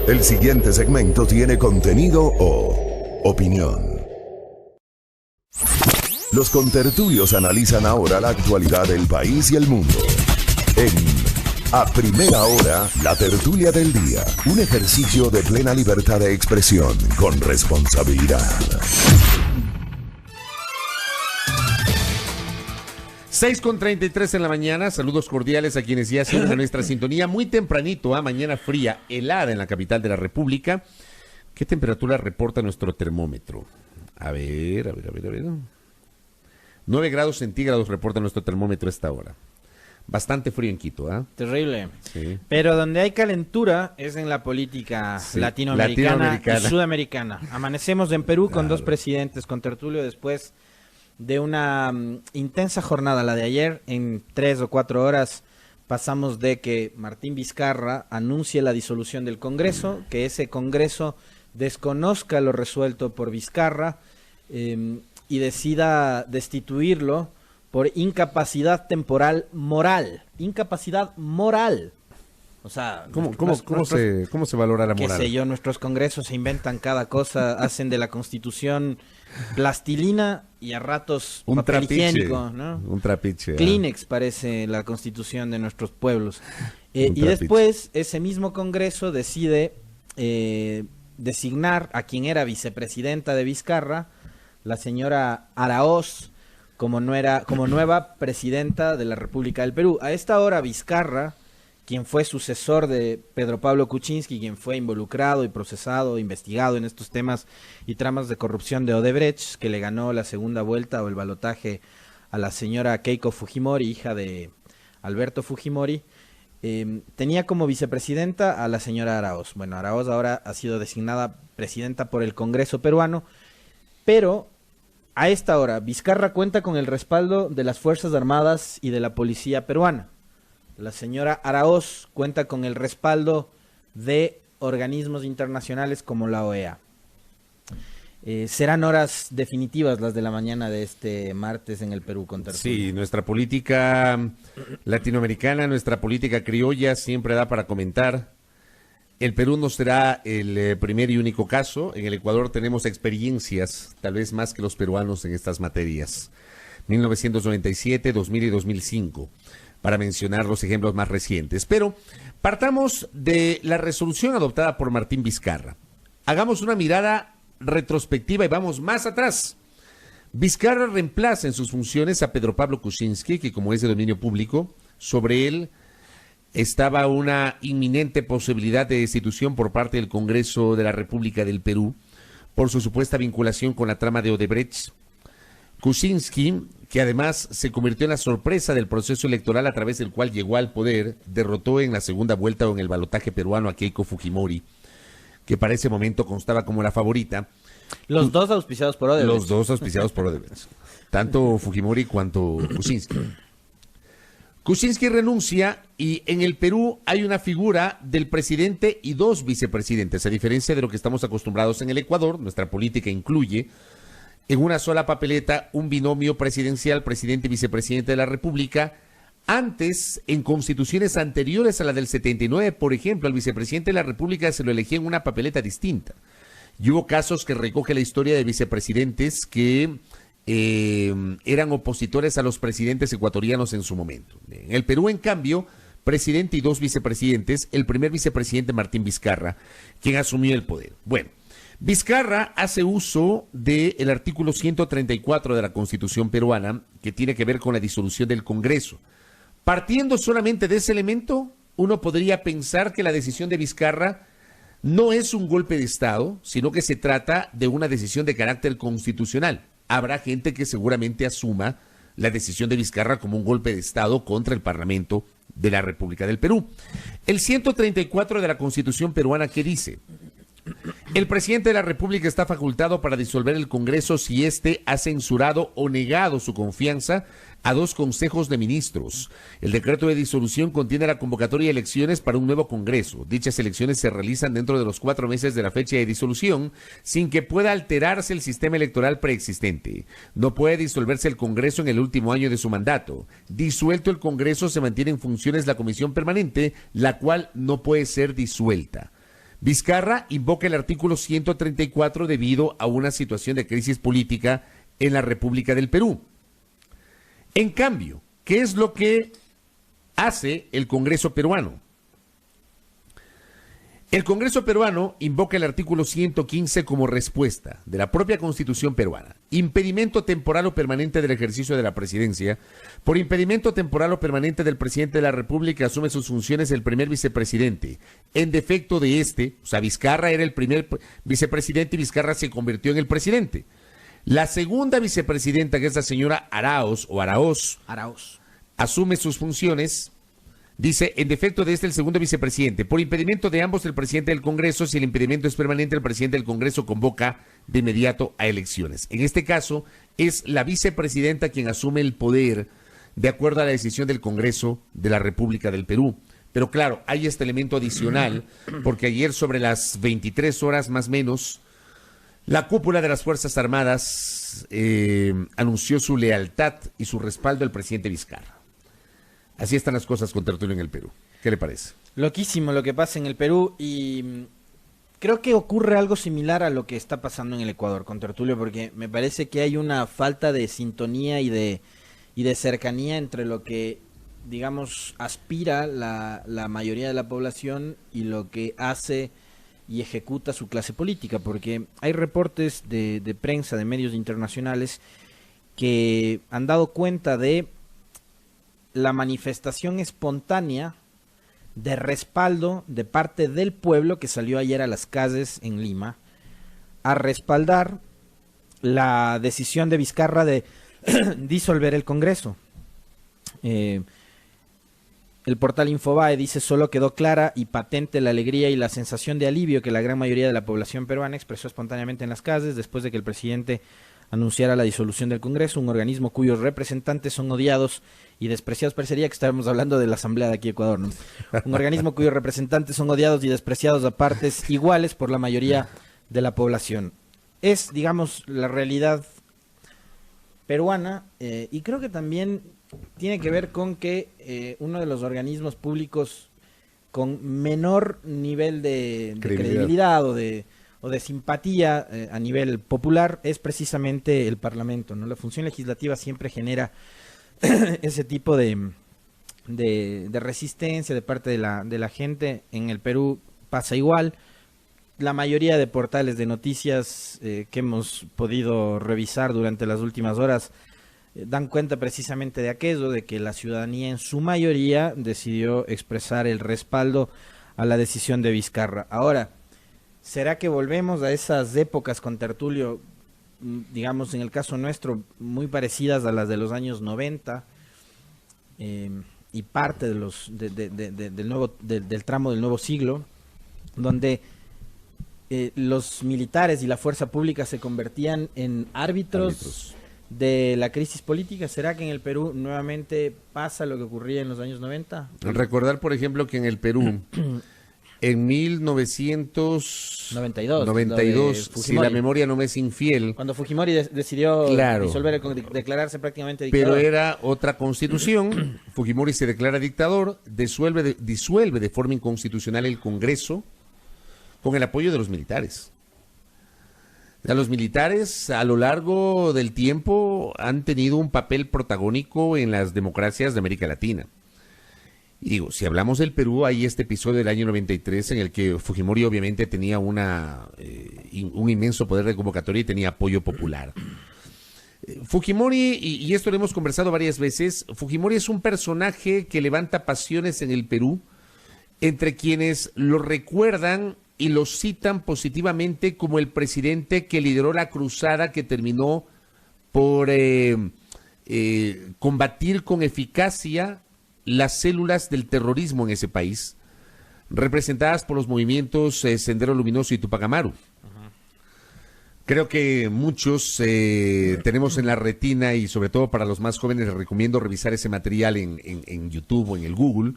El siguiente segmento tiene contenido o opinión. Los contertulios analizan ahora la actualidad del país y el mundo. En A Primera Hora, la tertulia del día. Un ejercicio de plena libertad de expresión con responsabilidad. 6:33 en la mañana, saludos cordiales a quienes ya siguen a nuestra sintonía. Muy tempranito, mañana fría, helada en la capital de la República. ¿Qué temperatura reporta nuestro termómetro? A ver. 9 grados centígrados reporta nuestro termómetro a esta hora. Bastante frío en Quito, ¿ah? Terrible. Sí. Pero donde hay calentura es en la política latinoamericana y sudamericana. Amanecemos en Perú con dos presidentes, con tertulio después de una intensa jornada, la de ayer. En 3 o 4 horas pasamos de que Martín Vizcarra anuncie la disolución del Congreso, que ese Congreso desconozca lo resuelto por Vizcarra y decida destituirlo por incapacidad temporal moral. Incapacidad moral. O sea, ¿Cómo se valora la moral? Qué sé yo, nuestros congresos se inventan cada cosa, hacen de la Constitución plastilina y a ratos un papel trapiche, higiénico, ¿no? Un trapiche. Kleenex parece la Constitución de nuestros pueblos. Y después ese mismo congreso decide designar a quien era vicepresidenta de Vizcarra, la señora Araoz, como nueva presidenta de la República del Perú. A esta hora Vizcarra, quien fue sucesor de Pedro Pablo Kuczynski, quien fue involucrado y procesado, investigado en estos temas y tramas de corrupción de Odebrecht, que le ganó la segunda vuelta o el balotaje a la señora Keiko Fujimori, hija de Alberto Fujimori, tenía como vicepresidenta a la señora Araoz. Bueno, Araoz ahora ha sido designada presidenta por el Congreso peruano, pero a esta hora Vizcarra cuenta con el respaldo de las Fuerzas Armadas y de la Policía peruana. La señora Araoz cuenta con el respaldo de organismos internacionales como la OEA. Serán horas definitivas las de la mañana de este martes en el Perú con tertulia. Sí, nuestra política latinoamericana, nuestra política criolla siempre da para comentar. El Perú no será el primer y único caso. En el Ecuador tenemos experiencias, tal vez más que los peruanos en estas materias. 1997, 2000 y 2005. Para mencionar los ejemplos más recientes. Pero partamos de la resolución adoptada por Martín Vizcarra. Hagamos una mirada retrospectiva y vamos más atrás. Vizcarra reemplaza en sus funciones a Pedro Pablo Kuczynski, que como es de dominio público, sobre él estaba una inminente posibilidad de destitución por parte del Congreso de la República del Perú por su supuesta vinculación con la trama de Odebrecht. Kuczynski, que además se convirtió en la sorpresa del proceso electoral a través del cual llegó al poder, derrotó en la segunda vuelta o en el balotaje peruano a Keiko Fujimori, que para ese momento constaba como la favorita. Los dos auspiciados por Odebrecht. Los dos auspiciados por Odebrecht. Tanto Fujimori cuanto Kuczynski. Kuczynski renuncia y en el Perú hay una figura del presidente y dos vicepresidentes, a diferencia de lo que estamos acostumbrados en el Ecuador. Nuestra política incluye en una sola papeleta un binomio presidencial, presidente y vicepresidente de la República. Antes, en constituciones anteriores a la del 79, por ejemplo, al vicepresidente de la República se lo elegía en una papeleta distinta. Y hubo casos que recoge la historia de vicepresidentes que eran opositores a los presidentes ecuatorianos en su momento. En el Perú, en cambio, presidente y dos vicepresidentes, el primer vicepresidente Martín Vizcarra, quien asumió el poder. Bueno, Vizcarra hace uso del artículo 134 de la Constitución peruana, que tiene que ver con la disolución del Congreso. Partiendo solamente de ese elemento, uno podría pensar que la decisión de Vizcarra no es un golpe de Estado, sino que se trata de una decisión de carácter constitucional. Habrá gente que seguramente asuma la decisión de Vizcarra como un golpe de Estado contra el Parlamento de la República del Perú. El 134 de la Constitución peruana, ¿qué dice? El presidente de la República está facultado para disolver el Congreso si éste ha censurado o negado su confianza a dos consejos de ministros. El decreto de disolución contiene la convocatoria de elecciones para un nuevo Congreso. Dichas elecciones se realizan dentro de los 4 meses de la fecha de disolución, sin que pueda alterarse el sistema electoral preexistente. No puede disolverse el Congreso en el último año de su mandato. Disuelto el Congreso, se mantiene en funciones la Comisión Permanente, la cual no puede ser disuelta. Vizcarra invoca el artículo 134 debido a una situación de crisis política en la República del Perú. En cambio, ¿qué es lo que hace el Congreso peruano? El Congreso peruano invoca el artículo 115 como respuesta de la propia Constitución peruana. Impedimento temporal o permanente del ejercicio de la presidencia. Por impedimento temporal o permanente del presidente de la República asume sus funciones el primer vicepresidente. En defecto de este, o sea, Vizcarra era el primer vicepresidente y Vizcarra se convirtió en el presidente. La segunda vicepresidenta, que es la señora Araoz, asume sus funciones. Dice, en defecto de este, el segundo vicepresidente. Por impedimento de ambos, el presidente del Congreso. Si el impedimento es permanente, el presidente del Congreso convoca de inmediato a elecciones. En este caso, es la vicepresidenta quien asume el poder de acuerdo a la decisión del Congreso de la República del Perú. Pero claro, hay este elemento adicional, porque ayer sobre las 23 horas más o menos, la cúpula de las Fuerzas Armadas anunció su lealtad y su respaldo al presidente Vizcarra. Así están las cosas con Tertulio en el Perú. ¿Qué le parece? Loquísimo lo que pasa en el Perú y creo que ocurre algo similar a lo que está pasando en el Ecuador con Tertulio, porque me parece que hay una falta de sintonía y de cercanía entre lo que, digamos, aspira la mayoría de la población y lo que hace y ejecuta su clase política, porque hay reportes de prensa, de medios internacionales, que han dado cuenta de la manifestación espontánea de respaldo de parte del pueblo que salió ayer a las calles en Lima a respaldar la decisión de Vizcarra de disolver el Congreso. El portal Infobae dice: solo quedó clara y patente la alegría y la sensación de alivio que la gran mayoría de la población peruana expresó espontáneamente en las calles después de que el presidente anunciara la disolución del Congreso, un organismo cuyos representantes son odiados y despreciados. Parecería que estábamos hablando de la Asamblea de aquí de Ecuador, ¿no? Un organismo cuyos representantes son odiados y despreciados a partes iguales por la mayoría de la población. Es, digamos, la realidad peruana, y creo que también tiene que ver con que uno de los organismos públicos con menor nivel de credibilidad o de simpatía a nivel popular es precisamente el Parlamento, ¿no? La función legislativa siempre genera ese tipo de resistencia de parte de la gente. En el Perú pasa igual. La mayoría de portales de noticias que hemos podido revisar durante las últimas horas dan cuenta precisamente de aquello, de que la ciudadanía en su mayoría decidió expresar el respaldo a la decisión de Vizcarra. Ahora, ¿será que volvemos a esas épocas con Tertulio, digamos en el caso nuestro, muy parecidas a las de los años 90 y parte de del tramo del nuevo siglo, donde los militares y la fuerza pública se convertían en árbitros de la crisis política? ¿Será que en el Perú nuevamente pasa lo que ocurría en los años 90? Recordar, por ejemplo, que en el Perú en 1992, si la memoria no me es infiel, cuando Fujimori decidió disolver, declararse prácticamente dictador. Pero era otra constitución. Fujimori se declara dictador, disuelve de forma inconstitucional el Congreso con el apoyo de los militares. Los militares a lo largo del tiempo han tenido un papel protagónico en las democracias de América Latina. Y digo, si hablamos del Perú, hay este episodio del año 93 en el que Fujimori obviamente tenía un inmenso poder de convocatoria y tenía apoyo popular. Fujimori, y esto lo hemos conversado varias veces, Fujimori es un personaje que levanta pasiones en el Perú entre quienes lo recuerdan y lo citan positivamente como el presidente que lideró la cruzada que terminó por combatir con eficacia las células del terrorismo en ese país, representadas por los movimientos Sendero Luminoso y Tupac Amaru. Creo que muchos tenemos en la retina, y sobre todo para los más jóvenes les recomiendo revisar ese material en YouTube o en el Google,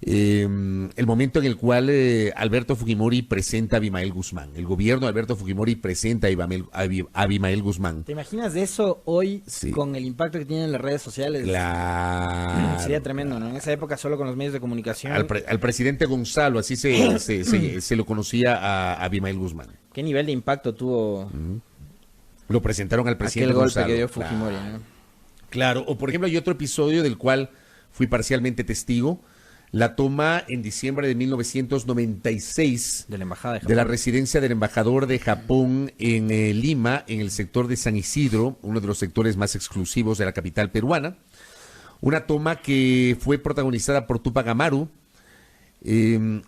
el momento en el cual Alberto Fujimori presenta a Abimael Guzmán. El gobierno de Alberto Fujimori presenta a Abimael Guzmán. ¿Te imaginas de eso hoy con el impacto que tienen las redes sociales? Claro. sería tremendo, ¿no? En esa época solo con los medios de comunicación. Al presidente Gonzalo, así se lo conocía a Abimael Guzmán. ¿Qué nivel de impacto tuvo Lo presentaron al presidente aquel golpe Gonzalo. que dio Fujimori, ¿no? Claro, o por ejemplo hay otro episodio del cual fui parcialmente testigo, la toma en diciembre de 1996 De la embajada de Japón. de la residencia del embajador de Japón en Lima, en el sector de San Isidro, uno de los sectores más exclusivos de la capital peruana. Una toma que fue protagonizada por Túpac Amaru.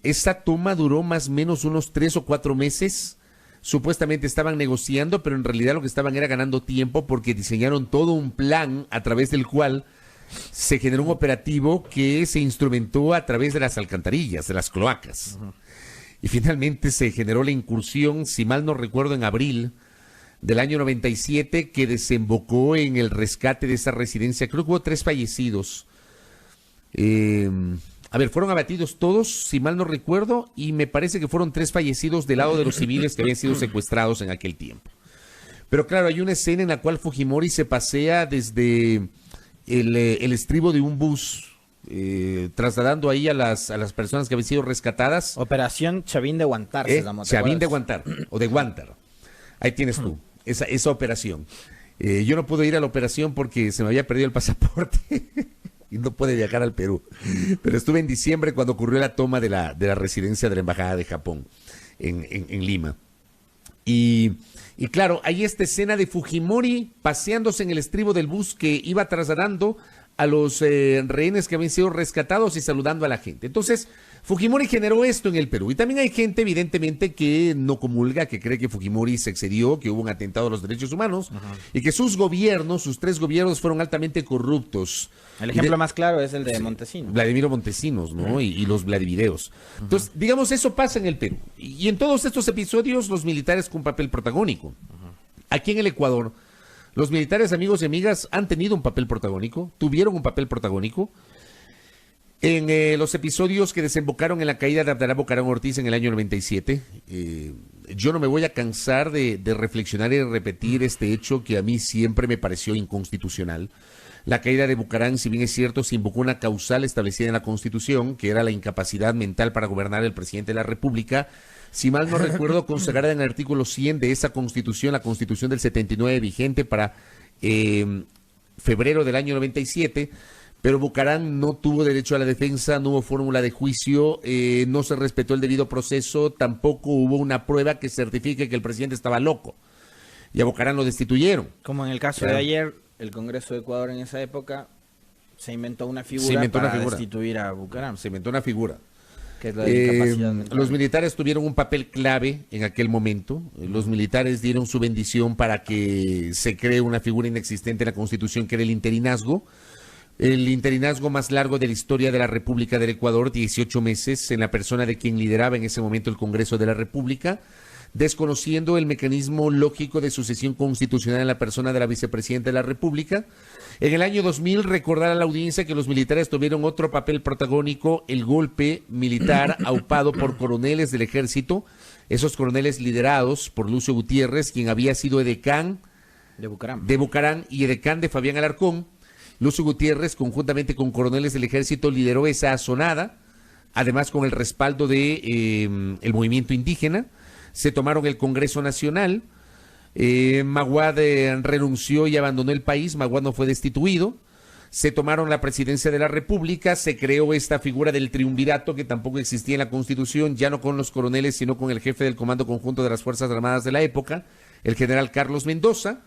Esa toma duró más o menos unos 3 o 4 meses. Supuestamente estaban negociando, pero en realidad lo que estaban era ganando tiempo porque diseñaron todo un plan a través del cual se generó un operativo que se instrumentó a través de las alcantarillas, de las cloacas. Y finalmente se generó la incursión, si mal no recuerdo, en abril del año 97, que desembocó en el rescate de esa residencia. Creo que hubo 3 fallecidos. Fueron abatidos todos, si mal no recuerdo, y me parece que fueron 3 fallecidos del lado de los civiles que habían sido secuestrados en aquel tiempo. Pero claro, hay una escena en la cual Fujimori se pasea desde el estribo de un bus, trasladando ahí a las personas que habían sido rescatadas. Operación Chavín de Guantar se llamó. Chavín de Guantar, o de Guantar. Ahí tienes tú, esa operación. Yo no pude ir a la operación porque se me había perdido el pasaporte y no pude viajar al Perú. Pero estuve en diciembre cuando ocurrió la toma de la residencia de la Embajada de Japón en Lima. Y claro, hay esta escena de Fujimori paseándose en el estribo del bus que iba trasladando a los rehenes que habían sido rescatados y saludando a la gente. Entonces, Fujimori generó esto en el Perú. Y también hay gente, evidentemente, que no comulga, que cree que Fujimori se excedió, que hubo un atentado a los derechos humanos y que sus gobiernos, sus 3 gobiernos, fueron altamente corruptos. El ejemplo más claro es el de Montesinos. Vladimiro Montesinos, ¿no? Y los Vladivideos. Entonces, digamos, eso pasa en el Perú. Y en todos estos episodios, los militares con un papel protagónico. Aquí en el Ecuador, los militares, amigos y amigas, han tenido un papel protagónico, tuvieron un papel protagónico en los episodios que desembocaron en la caída de Abdalá Bucaram Ortiz en el año 97. Yo no me voy a cansar de reflexionar y de repetir este hecho que a mí siempre me pareció inconstitucional. La caída de Bucaram, si bien es cierto, se invocó una causal establecida en la Constitución, que era la incapacidad mental para gobernar el presidente de la República. Si mal no recuerdo, consagrada en el artículo 100 de esa Constitución, la Constitución del 79 vigente para febrero del año 97, pero Bucaram no tuvo derecho a la defensa, no hubo fórmula de juicio, no se respetó el debido proceso, tampoco hubo una prueba que certifique que el presidente estaba loco. Y a Bucaram lo destituyeron. Como en el caso de ayer, el Congreso de Ecuador en esa época se inventó una figura para destituir a Bucaram. Se inventó una figura. Que es la de incapacidad mental. Los militares tuvieron un papel clave en aquel momento. Los militares dieron su bendición para que se cree una figura inexistente en la Constitución, que era el interinazgo. El interinazgo más largo de la historia de la República del Ecuador, 18 meses, en la persona de quien lideraba en ese momento el Congreso de la República, desconociendo el mecanismo lógico de sucesión constitucional en la persona de la vicepresidenta de la República. En el año 2000, recordar a la audiencia que los militares tuvieron otro papel protagónico, el golpe militar aupado por coroneles del ejército, esos coroneles liderados por Lucio Gutiérrez, quien había sido edecán de Bucaram y edecán de Fabián Alarcón. Lucio Gutiérrez, conjuntamente con coroneles del ejército, lideró esa asonada, además con el respaldo de el movimiento indígena. Se tomaron el Congreso Nacional. Maguad renunció y abandonó el país. Maguad no fue destituido. Se tomaron la presidencia de la República. Se creó esta figura del triunvirato que tampoco existía en la Constitución, ya no con los coroneles, sino con el jefe del Comando Conjunto de las Fuerzas Armadas de la época, el general Carlos Mendoza.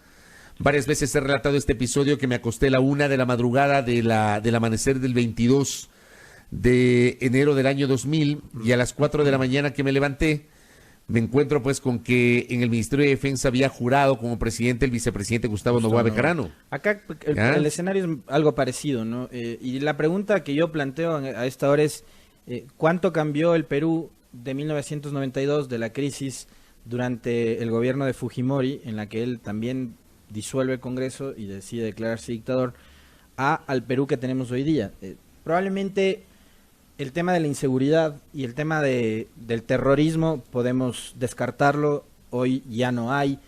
Varias veces he relatado este episodio que me acosté a la 1 de la madrugada del amanecer del 22 de enero del año 2000 y a las 4 de la mañana que me levanté, me encuentro pues con que en el Ministerio de Defensa había jurado como presidente el vicepresidente Gustavo Noboa Bejarano. Acá el escenario es algo parecido, ¿no? Y la pregunta que yo planteo a esta hora es, ¿cuánto cambió el Perú de 1992, de la crisis durante el gobierno de Fujimori, en la que él también disuelve el Congreso y decide declararse dictador, al Perú que tenemos hoy día? Probablemente el tema de la inseguridad y el tema del terrorismo podemos descartarlo. Hoy ya no hay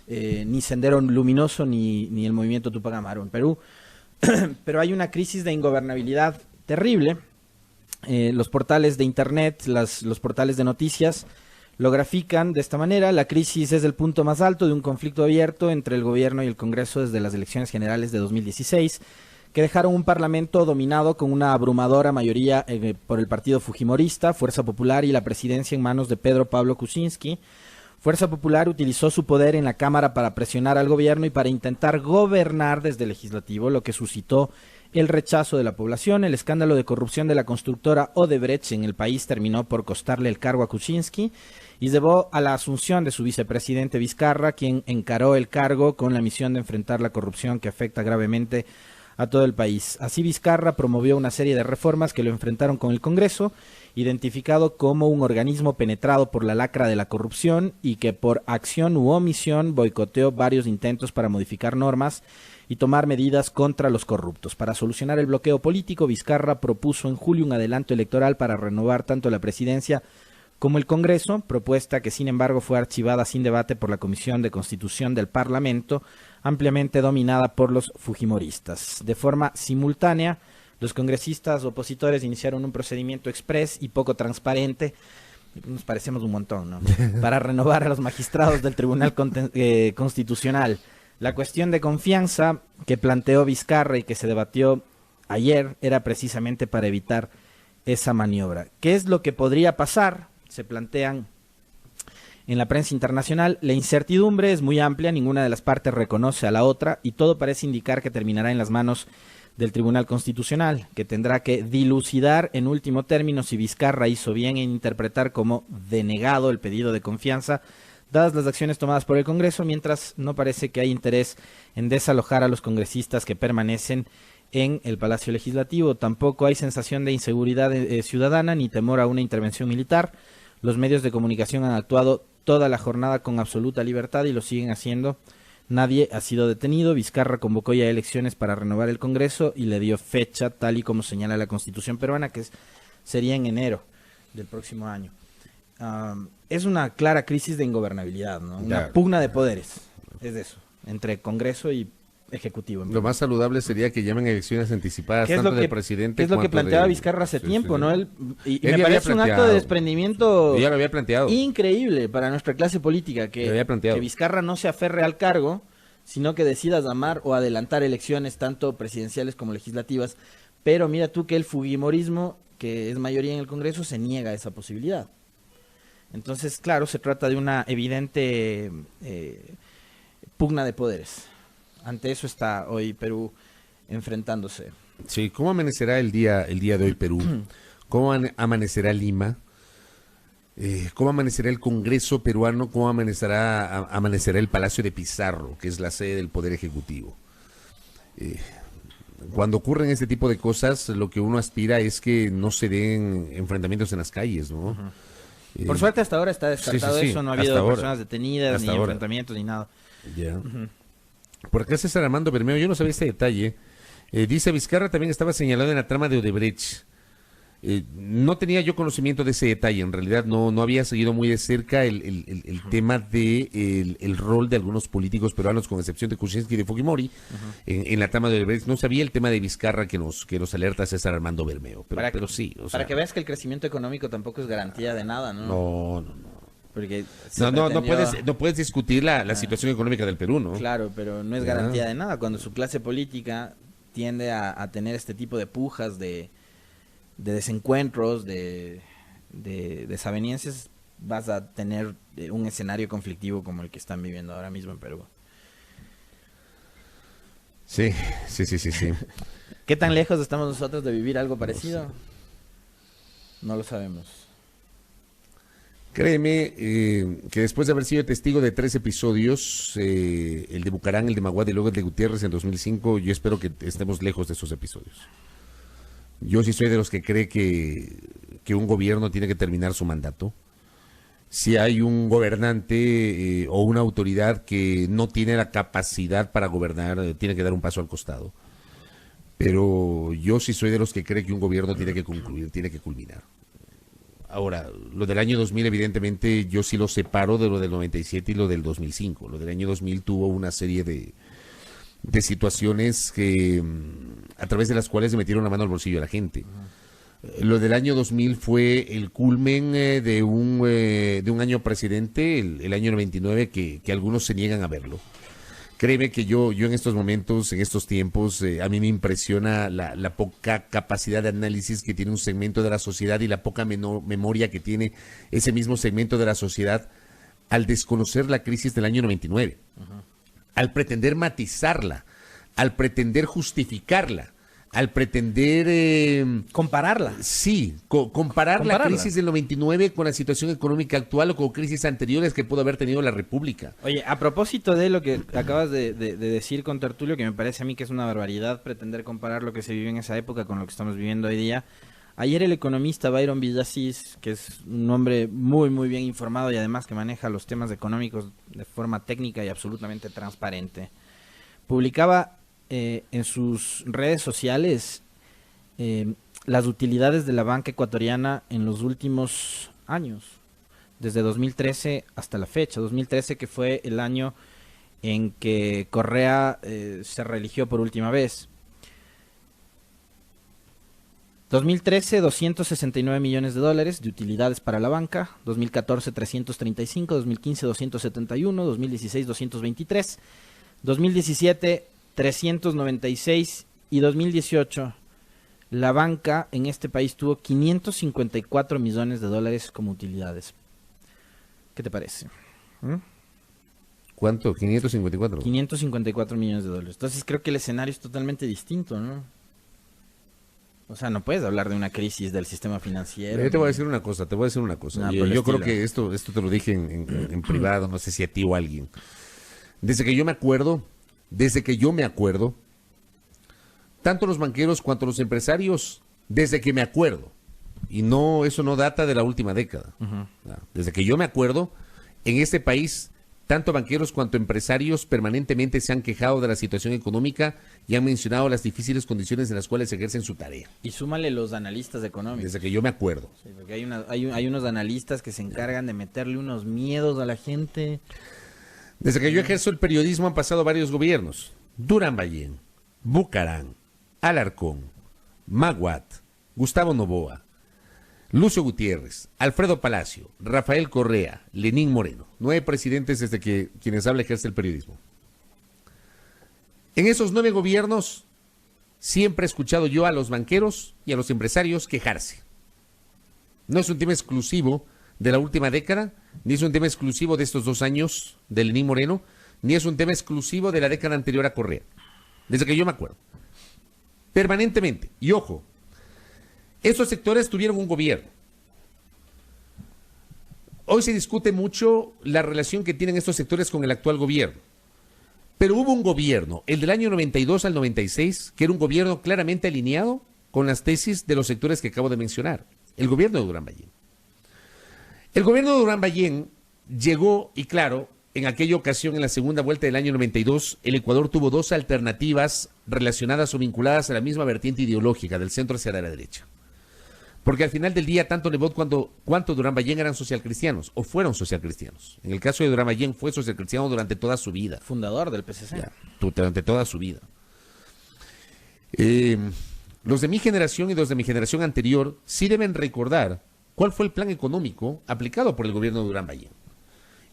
ni Sendero Luminoso ni el movimiento Túpac Amaru en Perú. pero hay una crisis de ingobernabilidad terrible. Los portales de internet, los portales de noticias lo grafican de esta manera: la crisis es el punto más alto de un conflicto abierto entre el gobierno y el Congreso desde las elecciones generales de 2016, que dejaron un parlamento dominado con una abrumadora mayoría por el partido fujimorista, Fuerza Popular, y la presidencia en manos de Pedro Pablo Kuczynski. Fuerza Popular utilizó su poder en la Cámara para presionar al gobierno y para intentar gobernar desde el legislativo, lo que suscitó el rechazo de la población. El escándalo de corrupción de la constructora Odebrecht en el país terminó por costarle el cargo a Kuczynski y llevó a la asunción de su vicepresidente Vizcarra, quien encaró el cargo con la misión de enfrentar la corrupción que afecta gravemente a todo el país. Así, Vizcarra promovió una serie de reformas que lo enfrentaron con el Congreso, identificado como un organismo penetrado por la lacra de la corrupción y que por acción u omisión boicoteó varios intentos para modificar normas y tomar medidas contra los corruptos. Para solucionar el bloqueo político, Vizcarra propuso en julio un adelanto electoral para renovar tanto la presidencia como el Congreso, propuesta que sin embargo fue archivada sin debate por la Comisión de Constitución del Parlamento, ampliamente dominada por los fujimoristas. De forma simultánea, los congresistas opositores iniciaron un procedimiento exprés y poco transparente, nos parecemos un montón, ¿no?, para renovar a los magistrados del Tribunal Constitucional. La cuestión de confianza que planteó Vizcarra y que se debatió ayer era precisamente para evitar esa maniobra. ¿Qué es lo que podría pasar? Se plantean en la prensa internacional. La incertidumbre es muy amplia, ninguna de las partes reconoce a la otra y todo parece indicar que terminará en las manos del Tribunal Constitucional, que tendrá que dilucidar en último término si Vizcarra hizo bien en interpretar como denegado el pedido de confianza, dadas las acciones tomadas por el Congreso, mientras no parece que hay interés en desalojar a los congresistas que permanecen en el Palacio Legislativo. Tampoco hay sensación de inseguridad ciudadana ni temor a una intervención militar. Los medios de comunicación han actuado toda la jornada con absoluta libertad y lo siguen haciendo. Nadie ha sido detenido. Vizcarra convocó ya elecciones para renovar el Congreso y le dio fecha tal y como señala la Constitución peruana, que sería en enero del próximo año. Es una clara crisis de ingobernabilidad, ¿no? Una pugna de poderes, es eso, entre Congreso y Ejecutivo. Lo más saludable sería que llamen elecciones anticipadas tanto del presidente. ¿Qué es lo que planteaba Vizcarra hace tiempo, no? Él me parece un acto de desprendimiento ya lo había planteado, increíble para nuestra clase política, que Vizcarra no se aferre al cargo, sino que decida llamar o adelantar elecciones tanto presidenciales como legislativas. Pero mira tú que el fujimorismo, que es mayoría en el Congreso, se niega a esa posibilidad. Entonces, claro, se trata de una evidente pugna de poderes. Ante eso está hoy Perú enfrentándose. Sí, ¿cómo amanecerá el día de hoy Perú? ¿Cómo amanecerá Lima? ¿Cómo amanecerá el Congreso peruano? ¿Cómo amanecerá el Palacio de Pizarro, que es la sede del Poder Ejecutivo? Cuando ocurren este tipo de cosas, lo que uno aspira es que no se den enfrentamientos en las calles, ¿no? Por suerte hasta ahora está descartado eso, no ha habido personas detenidas, ni enfrentamientos, ni nada. Ya. Por acá César Armando Bermeo, yo no sabía este detalle. Dice, Vizcarra también estaba señalado en la trama de Odebrecht. No tenía yo conocimiento de ese detalle, en realidad no había seguido muy de cerca el tema de el rol de algunos políticos peruanos, con excepción de Kuczynski y de Fujimori, en la trama de Odebrecht. No sabía el tema de Vizcarra que nos alerta César Armando Bermeo, pero sí. Para que veas que el crecimiento económico tampoco es garantía de nada, ¿no? No. Porque no puedes discutir la situación económica del Perú, ¿no? Claro, pero no es garantía de nada. Cuando su clase política tiende a tener este tipo de pujas, de desencuentros, de desavenencias, vas a tener un escenario conflictivo como el que están viviendo ahora mismo en Perú. Sí. ¿Qué tan lejos estamos nosotros de vivir algo parecido? No lo sabemos. Créeme que después de haber sido testigo de 3 episodios, el de Bucarán, el de Maguad y luego el de Gutiérrez en 2005, yo espero que estemos lejos de esos episodios. Yo sí soy de los que cree que un gobierno tiene que terminar su mandato. Si hay un gobernante o una autoridad que no tiene la capacidad para gobernar, tiene que dar un paso al costado. Pero yo sí soy de los que cree que un gobierno tiene que concluir, tiene que culminar. Ahora, lo del año 2000, evidentemente, yo sí lo separo de lo del 97 y lo del 2005. Lo del año 2000 tuvo una serie de de situaciones que a través de las cuales se metieron la mano al bolsillo de la gente. Lo del año 2000 fue el culmen de un año presidente, el año 99, que algunos se niegan a verlo. Créeme que yo en estos momentos, en estos tiempos, a mí me impresiona la poca capacidad de análisis que tiene un segmento de la sociedad y la poca memoria que tiene ese mismo segmento de la sociedad al desconocer la crisis del año 99, al pretender matizarla, al pretender justificarla, al pretender... compararla. Sí, comparar la crisis del 99 con la situación económica actual o con crisis anteriores que pudo haber tenido la República. Oye, a propósito de lo que acabas de decir con Tertulio, que me parece a mí que es una barbaridad pretender comparar lo que se vivió en esa época con lo que estamos viviendo hoy día. Ayer el economista Byron Villasís, que es un hombre muy muy bien informado y además que maneja los temas económicos de forma técnica y absolutamente transparente, publicaba en sus redes sociales las utilidades de la banca ecuatoriana en los últimos años, desde 2013 hasta la fecha. 2013 que fue el año en que Correa se reeligió por última vez. 2013, 269 millones de dólares de utilidades para la banca. 2014, 335. 2015, 271. 2016, 223. 2017, 396. Y 2018, la banca en este país tuvo 554 millones de dólares como utilidades. ¿Qué te parece? ¿Cuánto? 554. 554 millones de dólares. Entonces creo que el escenario es totalmente distinto, ¿no? O sea, no puedes hablar de una crisis del sistema financiero. Yo te voy a decir una cosa, Yo creo que esto te lo dije en privado, no sé si a ti o a alguien. Desde que yo me acuerdo, tanto los banqueros cuanto los empresarios, desde que me acuerdo, y no, eso no data de la última década. Desde que yo me acuerdo, en este país, tanto banqueros cuanto empresarios permanentemente se han quejado de la situación económica y han mencionado las difíciles condiciones en las cuales ejercen su tarea. Y súmale los analistas económicos. Desde que yo me acuerdo. Sí, porque hay unos analistas que se encargan de meterle unos miedos a la gente. Desde que yo ejerzo el periodismo han pasado varios gobiernos. Durán Ballén, Bucarán, Alarcón, Maguat, Gustavo Noboa, Lucio Gutiérrez, Alfredo Palacio, Rafael Correa, Lenín Moreno. 9 presidentes desde que quienes habla ejerce el periodismo. En esos 9 gobiernos siempre he escuchado yo a los banqueros y a los empresarios quejarse. No es un tema exclusivo de la última década, ni es un tema exclusivo de estos 2 años de Lenín Moreno, ni es un tema exclusivo de la década anterior a Correa. Desde que yo me acuerdo. Permanentemente. Y ojo, estos sectores tuvieron un gobierno. Hoy se discute mucho la relación que tienen estos sectores con el actual gobierno. Pero hubo un gobierno, el del año 92 al 96, que era un gobierno claramente alineado con las tesis de los sectores que acabo de mencionar. El gobierno de Durán Ballén. El gobierno de Durán Ballén llegó, y claro, en aquella ocasión, en la segunda vuelta del año 92, el Ecuador tuvo 2 alternativas relacionadas o vinculadas a la misma vertiente ideológica, del centro hacia la derecha. Porque al final del día, tanto Nebot cuanto Durán Ballén eran socialcristianos, o fueron socialcristianos. En el caso de Durán Ballén fue socialcristiano durante toda su vida. Fundador del PCC. Durante toda su vida. Los de mi generación y los de mi generación anterior sí deben recordar cuál fue el plan económico aplicado por el gobierno de Durán Ballén.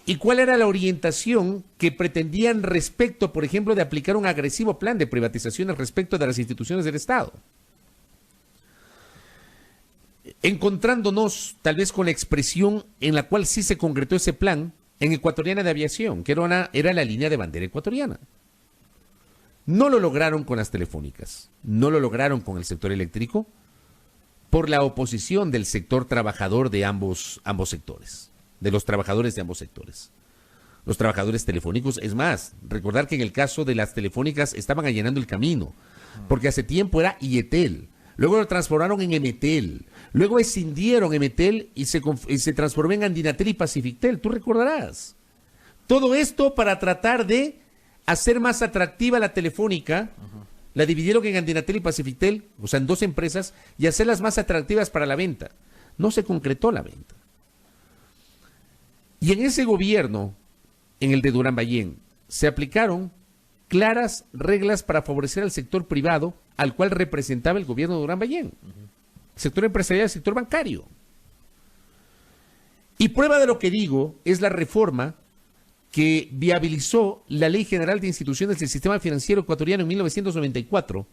Y cuál era la orientación que pretendían respecto, por ejemplo, de aplicar un agresivo plan de privatizaciones respecto de las instituciones del Estado. Encontrándonos tal vez con la expresión en la cual sí se concretó ese plan en Ecuatoriana de Aviación, que era la línea de bandera ecuatoriana. No lo lograron con las telefónicas, no lo lograron con el sector eléctrico, por la oposición del sector trabajador de ambos sectores, de los trabajadores de ambos sectores. Los trabajadores telefónicos, es más, recordar que en el caso de las telefónicas estaban allanando el camino, porque hace tiempo era IETEL, luego lo transformaron en Emetel, luego escindieron Emetel y se transformó en Andinatel y Pacifictel, tú recordarás. Todo esto para tratar de hacer más atractiva la telefónica. La dividieron en Andinatel y Pacifictel, o sea, en 2 empresas, y hacerlas más atractivas para la venta. No se concretó la venta. Y en ese gobierno, en el de Durán Ballén, se aplicaron claras reglas para favorecer al sector privado al cual representaba el gobierno de Durán Ballén. Sector empresarial, sector bancario. Y prueba de lo que digo es la reforma que viabilizó la Ley General de Instituciones del Sistema Financiero Ecuatoriano en 1994,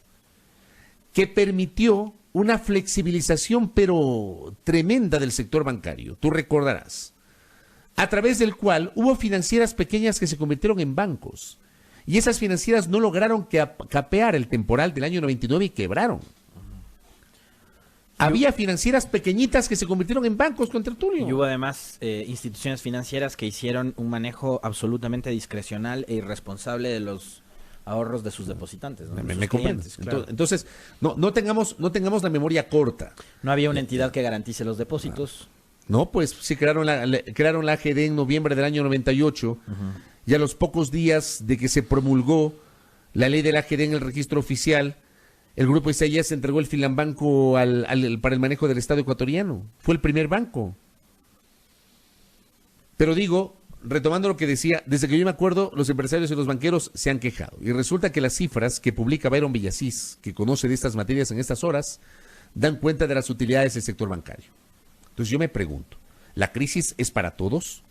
que permitió una flexibilización pero tremenda del sector bancario, tú recordarás, a través del cual hubo financieras pequeñas que se convirtieron en bancos, y esas financieras no lograron capear el temporal del año 99 y quebraron. Había financieras pequeñitas que se convirtieron en bancos con Tertulio. Y hubo además instituciones financieras que hicieron un manejo absolutamente discrecional e irresponsable de los ahorros de sus depositantes, ¿no? ¿Me comprendes? Claro. Entonces, no tengamos la memoria corta. No había una entidad que garantice los depósitos. No, pues sí crearon la AGD en noviembre del año 98, y a los pocos días de que se promulgó la ley de la AGD en el registro oficial, el grupo Isaías entregó el Filambanco para el manejo del Estado ecuatoriano. Fue el primer banco. Pero digo, retomando lo que decía, desde que yo me acuerdo, los empresarios y los banqueros se han quejado. Y resulta que las cifras que publica Byron Villasís, que conoce de estas materias en estas horas, dan cuenta de las utilidades del sector bancario. Entonces yo me pregunto, ¿la crisis es para todos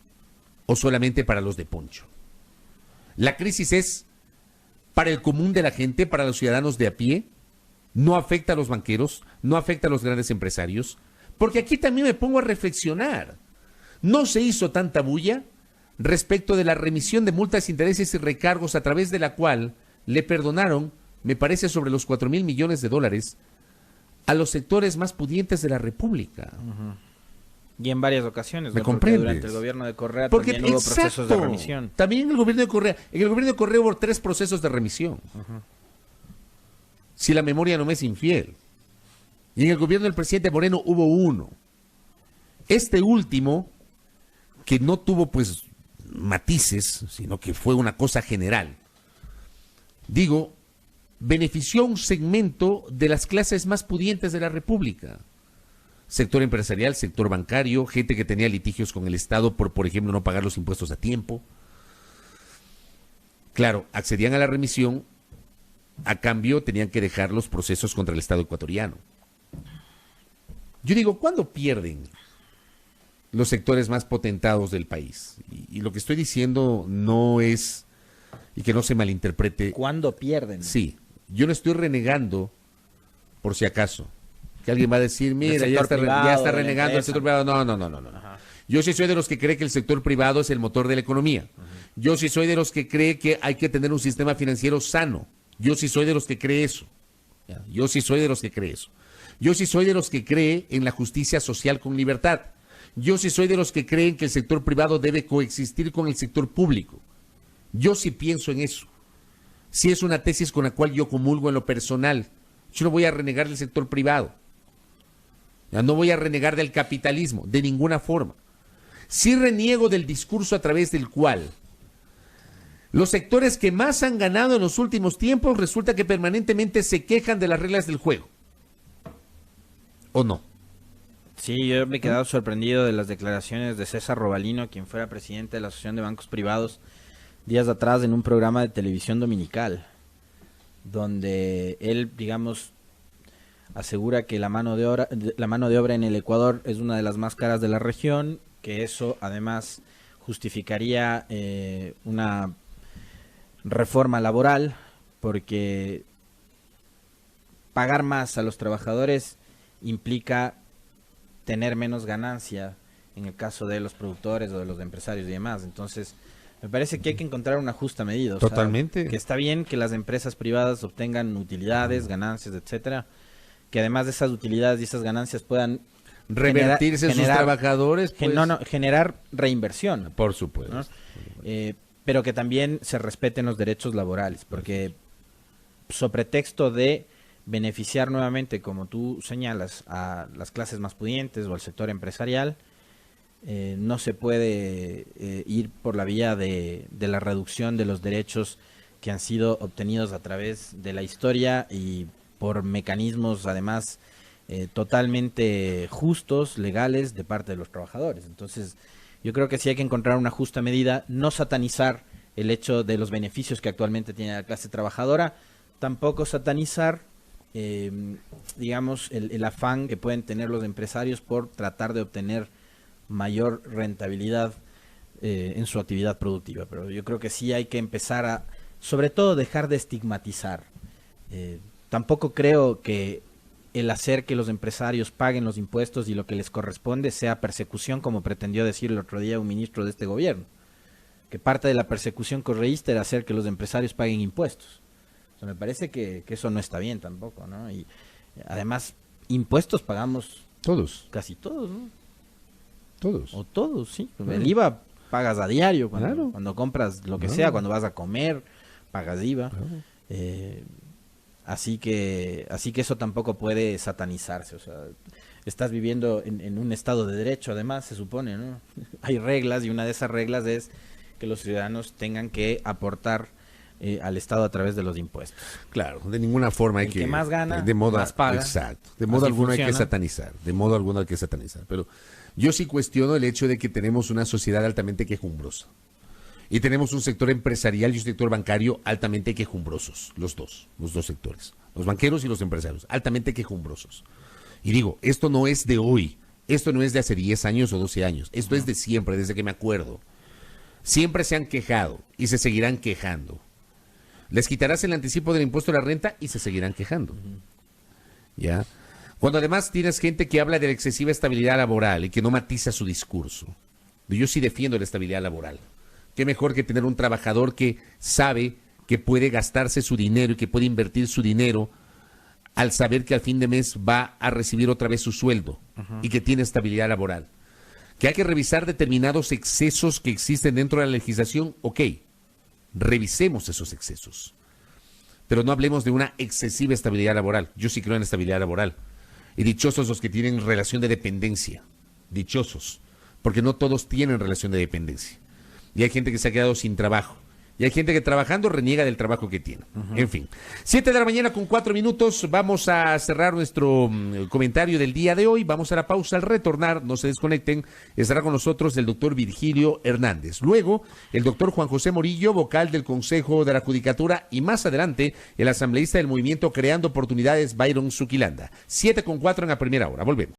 o solamente para los de Poncho? ¿La crisis es para el común de la gente, para los ciudadanos de a pie? ¿No afecta a los banqueros? ¿No afecta a los grandes empresarios? Porque aquí también me pongo a reflexionar. ¿No se hizo tanta bulla respecto de la remisión de multas, intereses y recargos a través de la cual le perdonaron, me parece, sobre los 4,000 millones de dólares a los sectores más pudientes de la República? Y en varias ocasiones, ¿Me ¿no? comprendes? Porque durante el gobierno de Correa Porque, también hubo procesos de remisión. También en el gobierno de Correa. En el gobierno de Correa hubo 3 procesos de remisión. Si la memoria no me es infiel. Y en el gobierno del presidente Moreno hubo 1. Este último, que no tuvo pues matices, sino que fue una cosa general, digo, benefició a un segmento de las clases más pudientes de la República. Sector empresarial, sector bancario, gente que tenía litigios con el Estado por ejemplo, no pagar los impuestos a tiempo. Claro, accedían a la remisión, a cambio tenían que dejar los procesos contra el Estado ecuatoriano. Yo digo, ¿cuándo pierden los sectores más potentados del país? Y lo que estoy diciendo no es, y que no se malinterprete. ¿Cuándo pierden? Sí, yo no estoy renegando, por si acaso, que alguien va a decir, mira, ya está renegando el sector privado. No. Yo sí soy de los que cree que el sector privado es el motor de la economía. Yo sí soy de los que cree que hay que tener un sistema financiero sano. Yo sí soy de los que cree eso. Yo sí soy de los que cree eso. Yo sí soy de los que cree en la justicia social con libertad. Yo sí soy de los que creen que el sector privado debe coexistir con el sector público. Yo sí pienso en eso. Sí es una tesis con la cual yo comulgo en lo personal. Yo no voy a renegar del sector privado. No voy a renegar del capitalismo, de ninguna forma. Sí reniego del discurso a través del cual los sectores que más han ganado en los últimos tiempos resulta que permanentemente se quejan de las reglas del juego. ¿O no? Sí, yo me he quedado sorprendido de las declaraciones de César Robalino, quien fuera presidente de la Asociación de Bancos Privados, días atrás en un programa de televisión dominical, donde él, digamos, asegura que la mano de obra en el Ecuador es una de las más caras de la región, que eso además justificaría una reforma laboral, porque pagar más a los trabajadores implica tener menos ganancia en el caso de los productores o de los empresarios y demás. Entonces, me parece que hay que encontrar una justa medida. O Totalmente. sea, que está bien que las empresas privadas obtengan utilidades, ganancias, etcétera, que además de esas utilidades y esas ganancias puedan revertirse en sus trabajadores, pues. Generar reinversión. Por supuesto. ¿No? Pero que también se respeten los derechos laborales, porque sobre pretexto de beneficiar nuevamente, como tú señalas, a las clases más pudientes o al sector empresarial, no se puede ir por la vía de la reducción de los derechos que han sido obtenidos a través de la historia y por mecanismos además totalmente justos, legales, de parte de los trabajadores. Entonces, yo creo que sí hay que encontrar una justa medida, no satanizar el hecho de los beneficios que actualmente tiene la clase trabajadora, tampoco satanizar, digamos, el afán que pueden tener los empresarios por tratar de obtener mayor rentabilidad en su actividad productiva. Pero yo creo que sí hay que empezar a, sobre todo, dejar de estigmatizar. Tampoco creo que el hacer que los empresarios paguen los impuestos y lo que les corresponde sea persecución, como pretendió decir el otro día un ministro de este gobierno, que parte de la persecución correísta era hacer que los empresarios paguen impuestos. O sea, me parece que eso no está bien tampoco, ¿no? Y además, impuestos pagamos Todos. casi todos, ¿no? Todos. O todos, sí. El IVA pagas a diario cuando, Claro. cuando compras lo que Claro. sea, cuando vas a comer, pagas IVA. Claro. Así que eso tampoco puede satanizarse. O sea, estás viviendo en un estado de derecho, además, se supone, ¿no? Hay reglas y una de esas reglas es que los ciudadanos tengan que aportar al Estado a través de los impuestos. Claro, de ninguna forma hay El que más gana, de modo, más paga. Exacto. De modo Así alguno hay que funciona. satanizar. De modo alguno hay que satanizar. Pero yo sí cuestiono el hecho de que tenemos una sociedad altamente quejumbrosa. Y tenemos un sector empresarial y un sector bancario altamente quejumbrosos. Los dos sectores. Los banqueros y los empresarios. Altamente quejumbrosos. Y digo, esto no es de hoy. Esto no es de hace 10 años o 12 años. Esto es de siempre, desde que me acuerdo. Siempre se han quejado y se seguirán quejando. Les quitarás el anticipo del impuesto de la renta y se seguirán quejando. ¿Ya? Cuando además tienes gente que habla de la excesiva estabilidad laboral y que no matiza su discurso. Yo sí defiendo la estabilidad laboral. Qué mejor que tener un trabajador que sabe que puede gastarse su dinero y que puede invertir su dinero al saber que al fin de mes va a recibir otra vez su sueldo y que tiene estabilidad laboral. Que hay que revisar determinados excesos que existen dentro de la legislación, ok. Revisemos esos excesos. Pero no hablemos de una excesiva estabilidad laboral. Yo sí creo en estabilidad laboral. Y dichosos los que tienen relación de dependencia. Dichosos. Porque no todos tienen relación de dependencia. Y hay gente que se ha quedado sin trabajo. Y hay gente que trabajando reniega del trabajo que tiene. En fin. 7 de la mañana con 4 minutos. Vamos a cerrar nuestro comentario del día de hoy. Vamos a la pausa. Al retornar, no se desconecten, estará con nosotros el doctor Virgilio Hernández. Luego, el doctor Juan José Morillo, vocal del Consejo de la Judicatura. Y más adelante, el asambleísta del movimiento Creando Oportunidades, Byron Zuquilanda. 7 con 4 en la primera hora. Volvemos.